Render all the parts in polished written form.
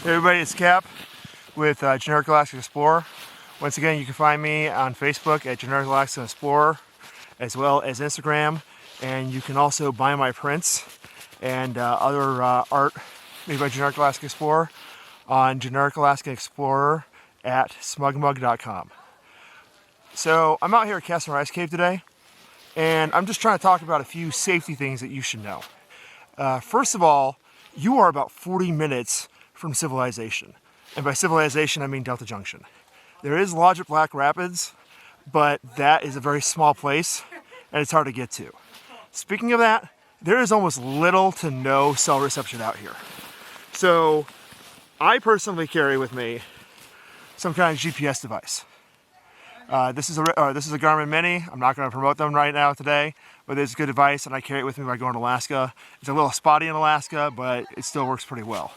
Hey everybody, it's Cap with Generic Alaskan Explorer. Once again, you can find me on Facebook at Generic Alaskan Explorer, as well as Instagram, and you can also buy my prints and other art made by Generic Alaskan Explorer on Generic Alaskan Explorer at smugmug.com. So I'm out here at Castner Ice Cave today, and I'm just trying to talk about a few safety things that you should know. First of all, you are about 40 minutes from civilization. And by civilization, I mean Delta Junction. There is Lodge at Black Rapids, but that is a very small place and it's hard to get to. Speaking of that, there is almost little to no cell reception out here. So I personally carry with me some kind of GPS device. This is a Garmin Mini. I'm not going to promote them right now today, but it's a good device and I carry it with me when I go to Alaska. It's a little spotty in Alaska, but it still works pretty well.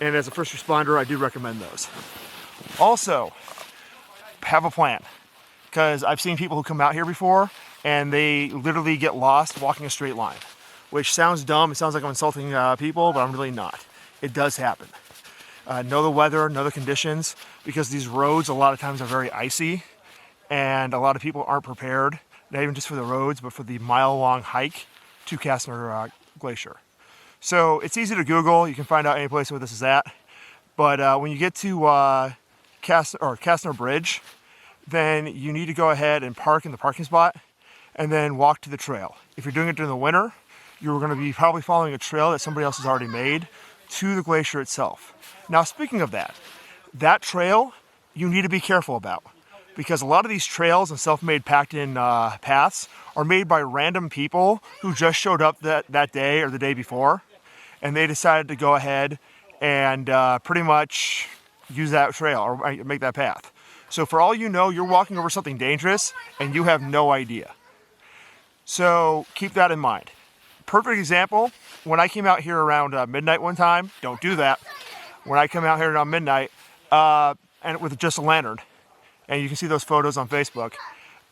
And as a first responder, I do recommend those. Also, have a plan, because I've seen people who come out here before and they literally get lost walking a straight line, which sounds dumb. It sounds like I'm insulting people, but I'm really not. It does happen. Know the weather, know the conditions, because these roads a lot of times are very icy and a lot of people aren't prepared, not even just for the roads, but for the mile-long hike to Castner Glacier. So it's easy to Google. You can find out any place where this is at. But when you get to Castner Bridge, then you need to go ahead and park in the parking spot and then walk to the trail. If you're doing it during the winter, you're going to be probably following a trail that somebody else has already made to the glacier itself. Now, speaking of that trail you need to be careful about, because a lot of these trails and self-made packed-in paths are made by random people who just showed up that day or the day before, and they decided to go ahead and pretty much use that trail or make that path. So for all you know, you're walking over something dangerous and you have no idea. So keep that in mind. Perfect example, when I came out here around midnight one time, don't do that. When I come out here around midnight and with just a lantern, and you can see those photos on Facebook,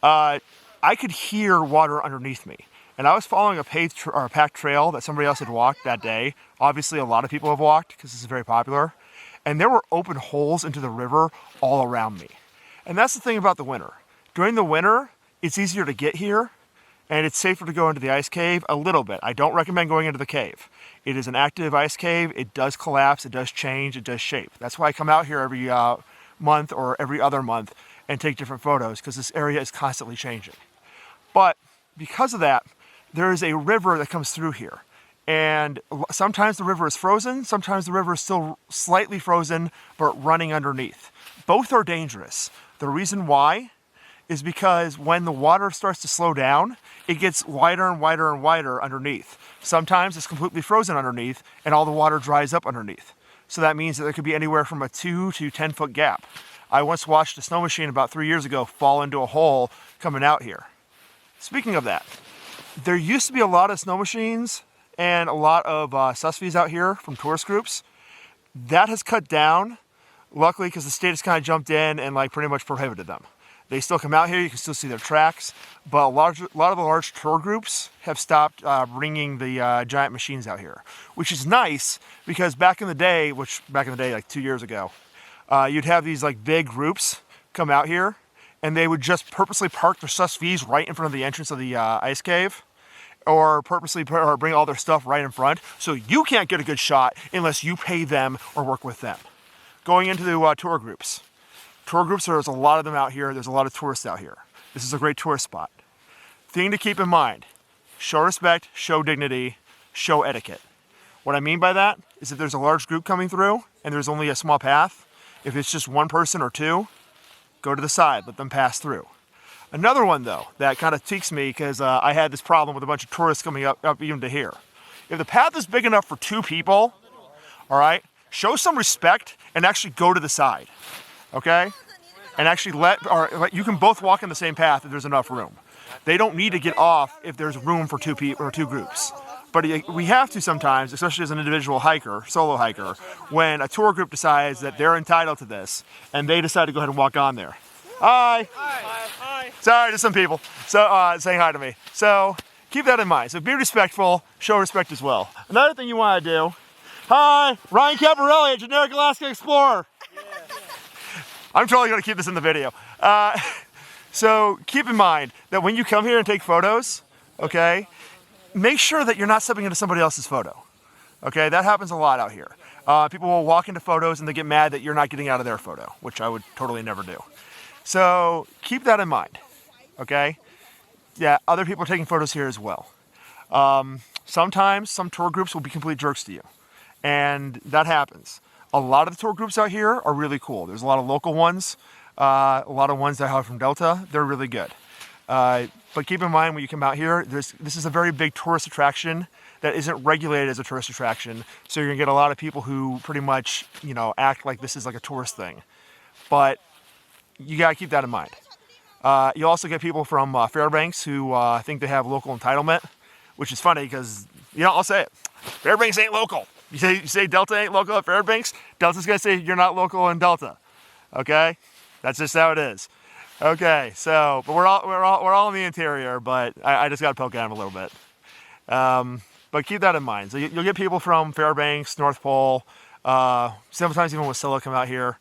I could hear water underneath me. And I was following a packed trail that somebody else had walked that day. Obviously, a lot of people have walked because this is very popular. And there were open holes into the river all around me. And that's the thing about the winter. During the winter, it's easier to get here, and it's safer to go into the ice cave a little bit. I don't recommend going into the cave. It is an active ice cave. It does collapse, it does change, it does shape. That's why I come out here every month or every other month and take different photos, because this area is constantly changing. But because of that, there is a river that comes through here. And sometimes the river is frozen, sometimes the river is still slightly frozen, but running underneath. Both are dangerous. The reason why is because when the water starts to slow down, it gets wider and wider and wider underneath. Sometimes it's completely frozen underneath and all the water dries up underneath. So that means that there could be anywhere from a 2 to 10 foot gap. I once watched a snow machine about 3 years ago fall into a hole coming out here. Speaking of that, there used to be a lot of snow machines and a lot of susfies out here from tourist groups. That has cut down, luckily, because the state has kind of jumped in and pretty much prohibited them. They still come out here, you can still see their tracks, but a lot of the large tour groups have stopped bringing the giant machines out here, which is nice, because back in the day, like 2 years ago, you'd have these big groups come out here, and they would just purposely park their susfies right in front of the entrance of the ice cave, or purposely bring all their stuff right in front, so you can't get a good shot unless you pay them or work with them. Going into the tour groups. Tour groups, there's a lot of them out here. There's a lot of tourists out here. This is a great tourist spot. Thing to keep in mind, show respect, show dignity, show etiquette. What I mean by that is if there's a large group coming through and there's only a small path, if it's just one person or two, go to the side, let them pass through. Another one though, that kind of tweaks me, because I had this problem with a bunch of tourists coming up even to here. If the path is big enough for 2 people, all right, show some respect and actually go to the side, okay? And actually you can both walk in the same path if there's enough room. They don't need to get off if there's room for 2 people or 2 groups. But we have to sometimes, especially as an individual hiker, solo hiker, when a tour group decides that they're entitled to this and they decide to go ahead and walk on there. Hi. Hi. Hi. Sorry to some people saying hi to me. So keep that in mind. So be respectful, show respect as well. Another thing you want to do Hi, Ryan Caparelli, a generic Alaska Explorer. Yeah. I'm totally going to keep this in the video. So keep in mind that when you come here and take photos, okay, make sure that you're not stepping into somebody else's photo. Okay, that happens a lot out here. People will walk into photos and they get mad that you're not getting out of their photo, which I would totally never do. So keep that in mind, okay? Yeah, other people are taking photos here as well. Sometimes some tour groups will be complete jerks to you, and that happens. A lot of the tour groups out here are really cool. There's a lot of local ones, a lot of ones that are from Delta. They're really good. But keep in mind when you come out here, this is a very big tourist attraction that isn't regulated as a tourist attraction. So you're gonna get a lot of people who pretty much, you know, act like this is like a tourist thing. But you gotta keep that in mind. You also get people from Fairbanks who think they have local entitlement, which is funny because, you know, I'll say it. Fairbanks ain't local. You say Delta ain't local at Fairbanks, Delta's gonna say you're not local in Delta. Okay? That's just how it is. Okay, so but we're all in the interior, but I just gotta poke at them a little bit. But keep that in mind. So you'll get people from Fairbanks, North Pole, sometimes even Wasilla come out here,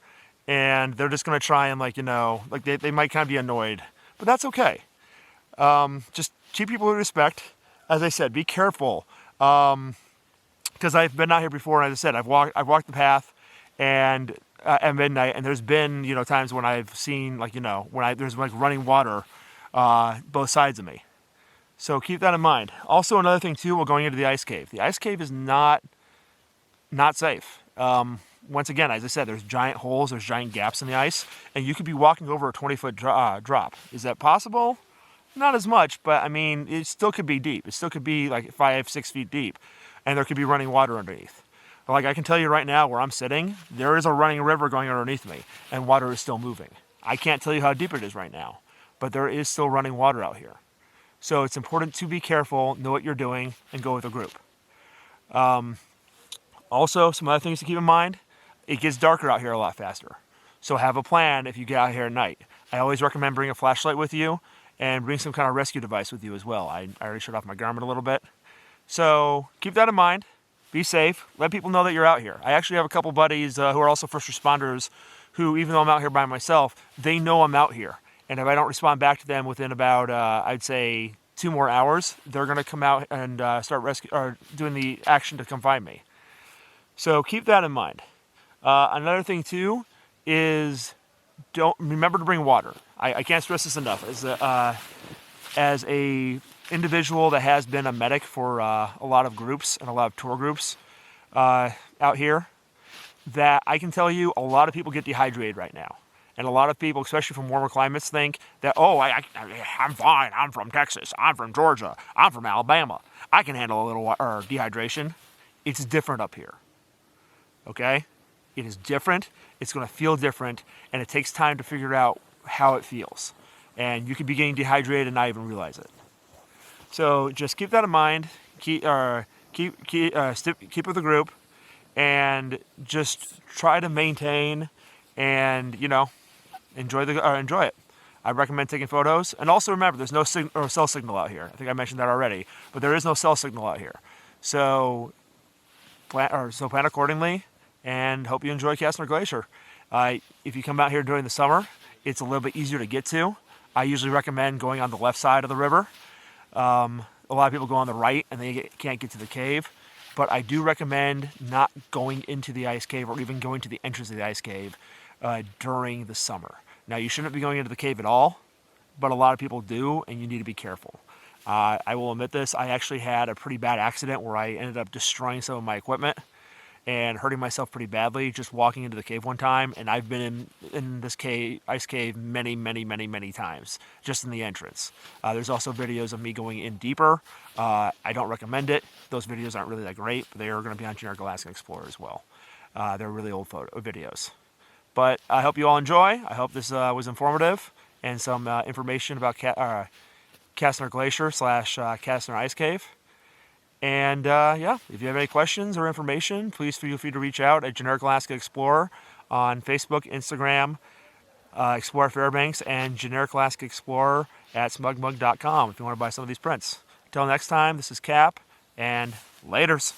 and they're just gonna try and, like, you know, like they might kind of be annoyed, but that's okay. Just treat people with respect. As I said, be careful. Because I've been out here before, and as I said, I've walked the path, and at midnight, and there's been, you know, times when I've seen, like, you know, there's like running water both sides of me. So keep that in mind. Also, another thing too, we're going into the ice cave. The ice cave is not safe. Once again, as I said, there's giant holes, there's giant gaps in the ice, and you could be walking over a 20-foot drop. Is that possible? Not as much, but I mean, it still could be deep. It still could be like 5-6 feet deep, and there could be running water underneath. But like I can tell you right now, where I'm sitting, there is a running river going underneath me, and water is still moving. I can't tell you how deep it is right now, but there is still running water out here. So it's important to be careful, know what you're doing, and go with a group. Also, some other things to keep in mind, it gets darker out here a lot faster. So have a plan if you get out here at night. I always recommend bringing a flashlight with you, and bring some kind of rescue device with you as well. I already shut off my garment a little bit. So keep that in mind. Be safe. Let people know that you're out here. I actually have a couple buddies who are also first responders who, even though I'm out here by myself, they know I'm out here. And if I don't respond back to them within about, I'd say, 2 more hours, they're going to come out and start doing the action to come find me. So keep that in mind. Another thing too is remember to bring water. I can't stress this enough. As a individual that has been a medic for a lot of groups and a lot of tour groups out here, that I can tell you a lot of people get dehydrated right now. And a lot of people, especially from warmer climates, think that, oh, I'm fine. I'm from Texas. I'm from Georgia. I'm from Alabama. I can handle a little dehydration. It's different up here. Okay? It is different. It's going to feel different. And it takes time to figure out how it feels. And you could be getting dehydrated and not even realize it. So just keep that in mind. Keep with the group. And just try to maintain and, you know, enjoy it. I recommend taking photos. And also remember, there's no cell signal out here. I think I mentioned that already. But there is no cell signal out here. So plan accordingly, and hope you enjoy Castner Glacier. If you come out here during the summer, it's a little bit easier to get to. I usually recommend going on the left side of the river. A lot of people go on the right and they can't get to the cave. But I do recommend not going into the ice cave or even going to the entrance of the ice cave during the summer. Now, you shouldn't be going into the cave at all, but a lot of people do, and you need to be careful. I will admit this, I actually had a pretty bad accident where I ended up destroying some of my equipment and hurting myself pretty badly just walking into the cave one time. And I've been in this ice cave many times, just in the entrance. There's also videos of me going in deeper. I don't recommend it. Those videos aren't really that great, but they are going to be on Generic Alaskan Explorer as well. They're really old videos. But I hope you all enjoy. I hope this was informative and some information about Castner Glacier / Castner Ice Cave. And yeah, if you have any questions or information, please feel free to reach out at Generic Alaska Explorer on Facebook, Instagram, Explorer Fairbanks, and Generic Alaska Explorer at smugmug.com if you want to buy some of these prints. Until next time, this is Cap, and laters.